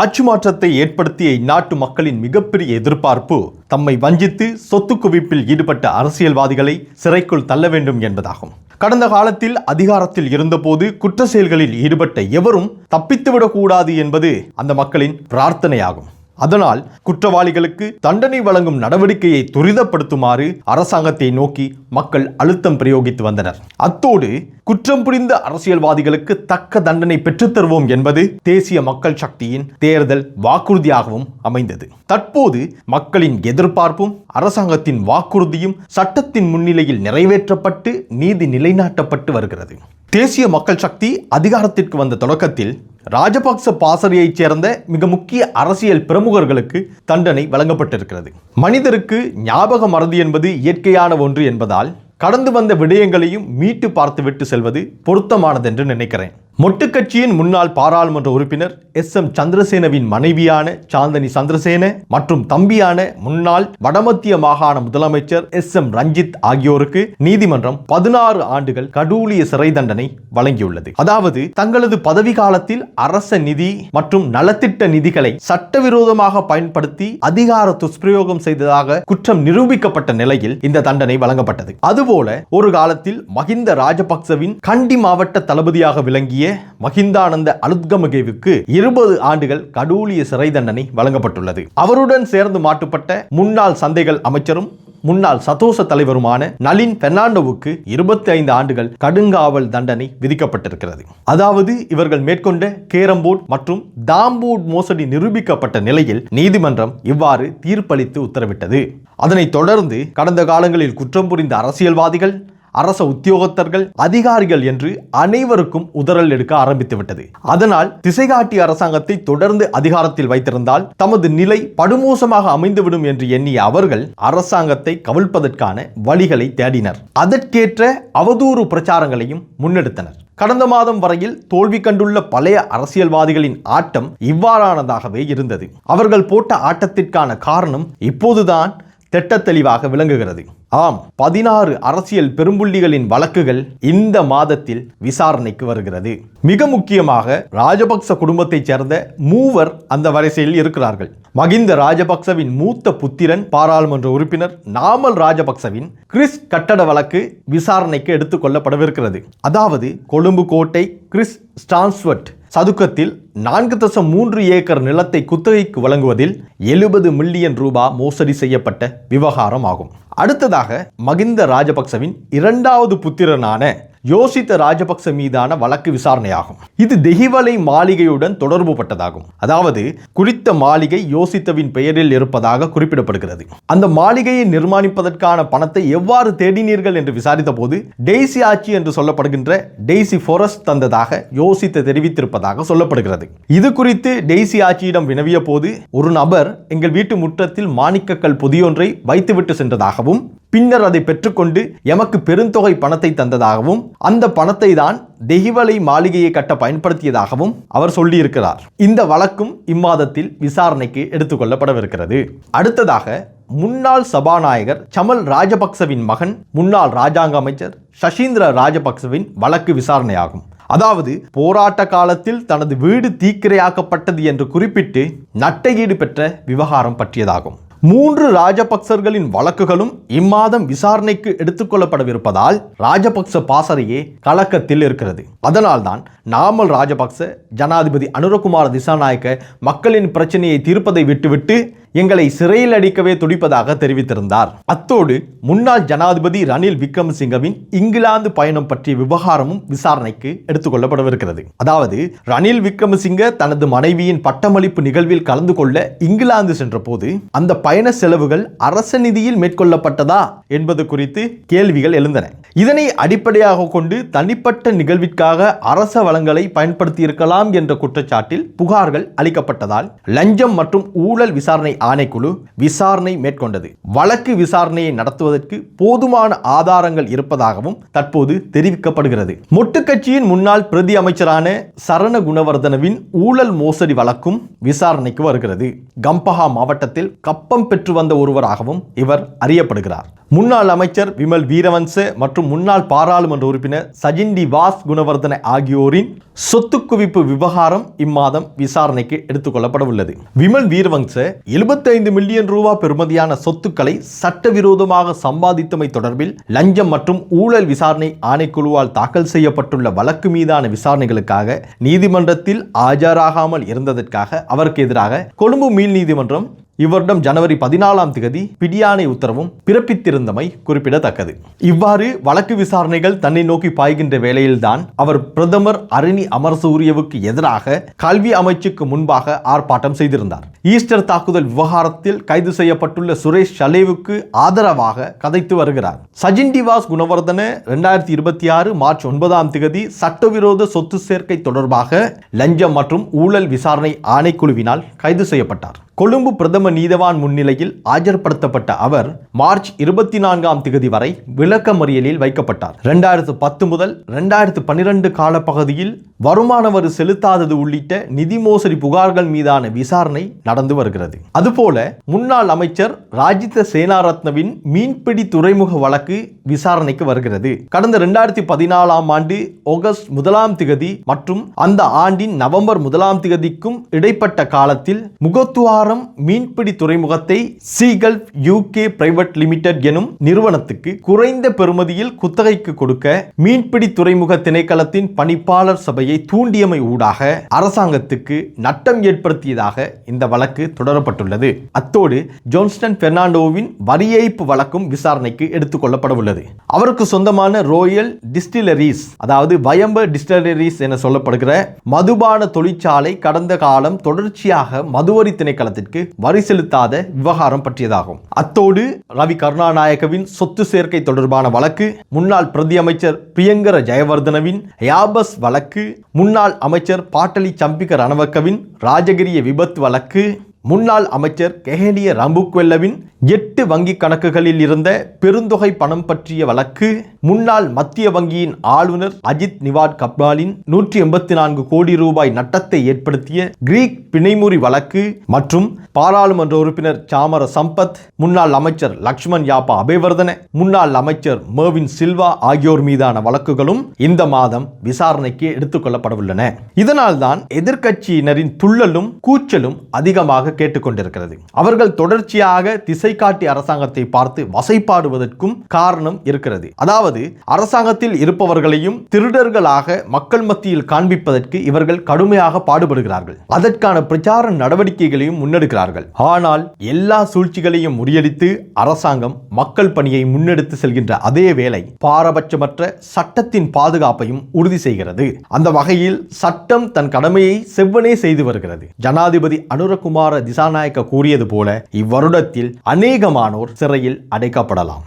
ஆட்சி மாற்றத்தை ஏற்படுத்திய இந்நாட்டு மக்களின் மிகப்பெரிய எதிர்பார்ப்பு தம்மை வஞ்சித்து சொத்து குவிப்பில் ஈடுபட்ட அரசியல்வாதிகளை சிறைக்குள் தள்ள வேண்டும் என்பதாகும். கடந்த காலத்தில் அதிகாரத்தில் இருந்தபோது குற்ற செயல்களில் ஈடுபட்ட எவரும் தப்பித்துவிடக்கூடாது என்பது அந்த மக்களின் பிரார்த்தனையாகும். அதனால் குற்றவாளிகளுக்கு தண்டனை வழங்கும் நடவடிக்கையை துரிதப்படுத்துமாறு அரசாங்கத்தை நோக்கி மக்கள் அழுத்தம் பிரயோகித்து வந்தனர். அத்தோடு குற்றம் புரிந்த அரசியல்வாதிகளுக்கு தக்க தண்டனை பெற்றுத்தருவோம் என்பது தேசிய மக்கள் சக்தியின் தேர்தல் வாக்குறுதியாகவும் அமைந்தது. தற்போது மக்களின் எதிர்பார்ப்பும் அரசாங்கத்தின் வாக்குறுதியும் சட்டத்தின் முன்னிலையில் நிறைவேற்றப்பட்டு நீதி நிலைநாட்டப்பட்டு வருகிறது. தேசிய மக்கள் சக்தி அதிகாரத்திற்கு வந்த தொடக்கத்தில் ராஜபக்ச பாசறையைச் சேர்ந்த மிக முக்கிய அரசியல் பிரமுகர்களுக்கு தண்டனை வழங்கப்பட்டிருக்கிறது. மனிதருக்கு ஞாபக மறதி என்பது இயற்கையான ஒன்று என்பதால் கடந்து வந்த விடயங்களையும் மீட்டு பார்த்துவிட்டு செல்வது பொருத்தமானது என்று நினைக்கிறேன். மொட்டு கட்சியின் முன்னாள் பாராளுமன்ற உறுப்பினர் SM சந்திரசேனவின் மனைவியான சாந்தனி சந்திரசேன மற்றும் தம்பியான முன்னாள் வடமத்திய மாகாண முதலமைச்சர் SM ரஞ்சித் ஆகியோருக்கு நீதிமன்றம் 16 ஆண்டுகள் கடூழிய சிறை தண்டனை வழங்கியுள்ளது. அதாவது தங்களது பதவி காலத்தில் அரச நிதி மற்றும் நலத்திட்ட நிதிகளை சட்டவிரோதமாக பயன்படுத்தி அதிகார துஷ்பிரயோகம் செய்ததாக குற்றம் நிரூபிக்கப்பட்ட நிலையில் இந்த தண்டனை வழங்கப்பட்டது. அதுபோல ஒரு காலத்தில் மஹிந்த ராஜபக்சவின் கண்டி மாவட்ட தளபதியாக விளங்கிய மஹிந்தானந்த அலுத்கமகேவுக்கு 20 ஆண்டுகள் கடூழிய சிறை தண்டனை வழங்கப்பட்டுள்ளது. அவருடன் சேர்ந்து மாட்டுப்பட்ட முன்னாள் சந்தைகள் அமைச்சரும் முன்னாள் சதோச தலைவருமான நளின் பெர்னாண்டோவுக்கு 25 ஆண்டுகள் கடுங்காவல் தண்டனை விதிக்கப்பட்டிருக்கிறது. அதாவது இவர்கள் மேற்கொண்ட கேரம்போர்ட் மற்றும் தாம்போர்ட் மோசடி நிரூபிக்கப்பட்ட நிலையில் நீதிமன்றம் இவ்வாறு தீர்ப்பளித்து உத்தரவிட்டது. அதனைத் தொடர்ந்து கடந்த காலங்களில் குற்றம் புரிந்த அரசியல்வாதிகள், அரச உத்தியோகத்தர்கள், அதிகாரிகள் என்று அனைவருக்கும் உதறல் எடுக்க ஆரம்பித்து விட்டது. அதனால் திசைகாட்டி அரசாங்கத்தை தொடர்ந்து அதிகாரத்தில் வைத்திருந்தால் தமது நிலை படுமோசமாக அமைந்துவிடும் என்று எண்ணிய அவர்கள் அரசாங்கத்தை கவிழ்ப்பதற்கான வழிகளை தேடினர். அதற்கேற்ற அவதூறு பிரச்சாரங்களையும் முன்னெடுத்தனர். கடந்த மாதம் வரையில் தோல்வி கண்டுள்ள பழைய அரசியல்வாதிகளின் ஆட்டம் இவ்வாறானதாகவே இருந்தது. அவர்கள் போட்ட ஆட்டத்திற்கான காரணம் இப்போதுதான் திட்டத்தெளிவாக விளங்குகிறது. ஆம், 16 அரசியல் பெரும்புள்ளிகளின் வழக்குகள் இந்த மாதத்தில் விசாரணைக்கு வருகிறது. மிக முக்கியமாக ராஜபக்ச குடும்பத்தைச் சேர்ந்த 3 அந்த வரிசையில் இருக்கிறார்கள். மகிந்த ராஜபக்சவின் மூத்த புத்திரன் பாராளுமன்ற உறுப்பினர் நாமல் ராஜபக்சவின் கிறிஸ் கட்டட வழக்கு விசாரணைக்கு எடுத்துக் கொள்ளப்படவிருக்கிறது. அதாவது கொழும்பு கோட்டை கிறிஸ் ஸ்டான்ஸ்வர்ட் சதுக்கத்தில் 4.3 ஏக்கர் நிலத்தை குத்தகைக்கு வழங்குவதில் 70 மில்லியன் ரூபாய் மோசடி செய்யப்பட்ட விவகாரம் ஆகும். அடுத்ததாக மகிந்த ராஜபக்சவின் 2வது புத்திரனான யோசித்த ராஜபக்ச மீதான வழக்கு விசாரணையாகும். இது தெஹிவலை மாளிகையுடன் தொடர்பு பட்டதாகும். அதாவது குறித்த மாளிகை யோசித்தவின் பெயரில் இருப்பதாக குறிப்பிடப்படுகிறது. அந்த மாளிகையை நிர்மாணிப்பதற்கான பணத்தை எவ்வாறு தேடினீர்கள் என்று விசாரித்த போது டெய்சி ஆட்சி என்று சொல்லப்படுகின்ற டெய்சி ஃபாரஸ்ட் தந்ததாக யோசித்த தெரிவித்திருப்பதாக சொல்லப்படுகிறது. இது குறித்து டெய்சி ஆட்சியிடம் வினவிய போது ஒரு நபர் எங்கள் வீட்டு முற்றத்தில் மாணிக்கக்கல் பொதியொன்றை வைத்துவிட்டு சென்றதாகவும் பின்னர் அதை பெற்றுக்கொண்டு எமக்கு பெருந்தொகை பணத்தை தந்ததாகவும் அந்த பணத்தை தான் தெஹிவலை மாளிகையை கட்ட பயன்படுத்தியதாகவும் அவர் சொல்லியிருக்கிறார். இந்த வழக்கும் இம்மாதத்தில் விசாரணைக்கு எடுத்துக்கொள்ளப்படவிருக்கிறது. அடுத்ததாக முன்னாள் சபாநாயகர் சமல் ராஜபக்சவின் மகன் முன்னாள் ராஜாங்க அமைச்சர் சசீந்திர ராஜபக்சவின் வழக்கு விசாரணையாகும். அதாவது போராட்ட காலத்தில் தனது வீடு தீக்கிரையாக்கப்பட்டது என்று குறிப்பிட்டு நட்டையீடு பெற்ற விவகாரம் பற்றியதாகும். 3 ராஜபக்சர்களின் வழக்குகளும் இம்மாதம் விசாரணைக்கு எடுத்துக்கொள்ளப்படவிருப்பதால் ராஜபக்ச பாசறையே கலக்கத்தில் இருக்கிறது. அதனால்தான் நாமல் ராஜபக்ச ஜனாதிபதி அனுரகுமார திசாநாயக்க மக்களின் பிரச்சனையை தீர்ப்பதை விட்டுவிட்டு எங்களை சிறையில் அடிக்கவே துடிப்பதாக தெரிவித்திருந்தார். அத்தோடு முன்னாள் ஜனாதிபதி ரணில் விக்ரமசிங்கவின் இங்கிலாந்து பயணம் பற்றிய விவகாரமும் விசாரணைக்கு எடுத்துக்கொள்ளப்படவிருக்கிறது. அதாவது ரணில் விக்ரமசிங்க தனது மனைவியின் பட்டமளிப்பு நிகழ்வில் கலந்து கொள்ள இங்கிலாந்து சென்ற போது அந்த பயண செலவுகள் அரச நிதியில் மேற்கொள்ளப்பட்டதா என்பது குறித்து கேள்விகள் எழுந்தன. இதனை அடிப்படையாக கொண்டு தனிப்பட்ட நிகழ்விற்காக அரச வளங்களை பயன்படுத்தி இருக்கலாம் என்ற குற்றச்சாட்டில் புகார்கள் அளிக்கப்பட்டதால் லஞ்சம் மற்றும் ஊழல் விசாரணை ஆணைக்குழு விசாரணை மேற்கொண்டது. வழக்கு விசாரணையை நடத்துவதற்கு போதுமான ஆதாரங்கள் இருப்பதாகவும் தற்போது தெரிவிக்கப்படுகிறது. மொட்டு கட்சியின் முன்னாள் பிரதி அமைச்சரான சரண குணவர்தனவின் ஊழல் மோசடி வழக்கும் விசாரணைக்கு வருகிறது. கம்பஹா மாவட்டத்தில் கப்பம் பெற்று வந்த ஒருவராகவும் இவர் அறியப்படுகிறார். முன்னாள் அமைச்சர் விமல் வீரவன்ச மற்றும் முன்னாள் பாராளுமன்ற உறுப்பினர் சஜிண்டி வாஸ் குணவர்தன ஆகியோரின் சொத்து குவிப்பு விவகாரம் இம்மாதம் விசாரணைக்கு எடுத்துக் கொள்ளப்பட உள்ளது. விமல் வீரவன்ச 75 மில்லியன் ரூபாய் பெறுமதியான சொத்துக்களை சட்டவிரோதமாக சம்பாதித்தமை தொடர்பில் லஞ்சம் மற்றும் ஊழல் விசாரணை ஆணைக்குழுவால் தாக்கல் செய்யப்பட்டுள்ள வழக்கு மீதான விசாரணைகளுக்காக நீதிமன்றத்தில் ஆஜராகாமல் இருந்ததற்காக அவருக்கு எதிராக கொழும்பு மேல் நீதிமன்றம் இவ்வருடம் ஜனவரி 14ஆம் தேதி பிடியாணை உத்தரவும் பிறப்பித்திருந்தமை குறிப்பிடத்தக்கது. இவ்வாறு வழக்கு விசாரணைகள் தன்னை நோக்கி பாய்கின்ற வேளையில்தான் அவர் பிரதமர் அரணி அமரசூரியவுக்கு எதிராக கல்வி அமைச்சுக்கு முன்பாக ஆர்ப்பாட்டம் செய்திருந்தார். ஈஸ்டர் தாக்குதல் விவகாரத்தில் கைது செய்யப்பட்டுள்ள சுரேஷ் ஷலேவுக்கு ஆதரவாக கதைத்து வருகிறார். சஜிண்டி வாஸ் குணவர்தன 2026 மார்ச் 9ஆம் தேதி சட்டவிரோத சொத்து சேர்க்கை தொடர்பாக லஞ்சம் மற்றும் ஊழல் விசாரணை ஆணைக்குழுவினால் கைது செய்யப்பட்டார். கொழும்பு பிரதம நீதவான் முன்னிலையில் ஆஜர்படுத்தப்பட்ட அவர் மார்ச் 24ஆம் தேதி வரை விளக்கமறியலில் வைக்கப்பட்டார். 2010 முதல் 2012 காலப்பகுதியில் வருமான வரி செலுத்தாதது உள்ளிட்ட நிதி மோசடி புகார்கள் மீதான விசாரணை நடந்து வருகிறது. அதுபோல முன்னாள் அமைச்சர் ராஜித சேனாரத்னவின் மீன்பிடி துறைமுக வழக்கு விசாரணைக்கு வருகிறது. கடந்த 2014ஆம் ஆண்டு ஆகஸ்ட் 1ஆம் தேதி மற்றும் அந்த ஆண்டின் நவம்பர் 1ஆம் தேதிக்கும் இடைப்பட்ட காலத்தில் முகத்துவாரம் மீன்பிடி துறைமுகத்தை சீகல்ஃப் யூகே பிரைவேட் லிமிடெட் எனும் நிறுவனத்துக்கு குறைந்த பெறுமதியில் குத்தகைக்கு கொடுக்க மீன்பிடி துறைமுக திணைக்களத்தின் பணிப்பாளர் சபையை தூண்டியமை ஊடாக அரசாங்கத்துக்கு நட்டம் ஏற்படுத்தியதாக இந்த வழக்கு தொடரப்பட்டுள்ளது. அத்தோடு ஜோன்ஸ்டன் பெர்னாண்டோவின் வரி ஏய்ப்பு வழக்கும் விசாரணைக்கு எடுத்துக் கொள்ளப்பட உள்ளது. அவருக்கு சொந்தமான ரோயல் டிஸ்டிலரிஸ், அதாவது வயம்ப டிஸ்டிலரிஸ் என சொல்லப்படுகிற மதுபான தொழிற்சாலை கடந்த காலம் தொடர்ச்சியாக மதுவரி திணைக்களத்திற்கு வரி செலுத்தாத விவகாரம் பற்றியதாகும். அத்தோடு ரவி கருணாநாயக்கவின் சொத்து சேர்க்கை தொடர்பான வழக்கு, முன்னாள் பிரதி அமைச்சர் பிரியங்கர ஜெயவர்தனவின் யாபஸ் வழக்கு, முன்னாள் அமைச்சர் பாட்டலி சம்பிக்க ரணவக்கவின் ராஜகிரிய விபத்து வழக்கு, முன்னாள் அமைச்சர் கெஹலிய ரம்புக்வெல்லவின் 8 வங்கி கணக்குகளில் இருந்த பெருந்தொகை பணம் பற்றிய வழக்கு, முன்னாள் மத்திய வங்கியின் ஆளுநர் அஜித் நிவாட் கப்ராலின் 184 கோடி ரூபாய் நட்டத்தை ஏற்படுத்திய கிரீக் பிணைமுறி வழக்கு மற்றும் பாராளுமன்ற உறுப்பினர் சாமர சம்பத், முன்னாள் அமைச்சர் லக்ஷ்மண் யாப்பா அபேவர்தன, முன்னாள் அமைச்சர் மர்வின் சில்வா ஆகியோர் மீதான வழக்குகளும் இந்த மாதம் விசாரணைக்கு எடுத்துக் கொள்ளப்படவுள்ளன. இதனால் தான் எதிர்க்கட்சியினரின் துள்ளலும் கூச்சலும் அதிகமாக கேட்டுக்கொண்டிருக்கிறது. அவர்கள் தொடர்ச்சியாக திசை காட்டி அரசாங்கத்தை பார்த்து வசைப்பாடுவதற்கும் காரணம் இருக்கிறது. அதாவது அரசாங்கத்தில் இருப்பவர்களையும் திருடர்களாக மக்கள் மத்தியில் காண்பிப்பதற்கு இவர்கள் கடுமையாக பாடுபடுகிறார்கள். அதற்கான பிரச்சார நடவடிக்கைகளையும் முன்னெடுக்கிறார்கள். ஆனால் எல்லா சூழ்ச்சிகளையும் முறியடித்து அரசாங்கம் மக்கள் பணியை முன்னெடுத்து செல்கின்ற அதே வேளை பாரபட்சமற்ற சட்டத்தின் பாதுகாப்பையும் உறுதி செய்கிறது. அந்த வகையில் சட்டம் தன் கடமையை செவ்வனே செய்து வருகிறது. ஜனாதிபதி அனுரகுமார திசாநாயக்க கூறியது போல இவ்வருடத்தில் அநேகமானோர் சிறையில் அடைக்கப்படலாம்.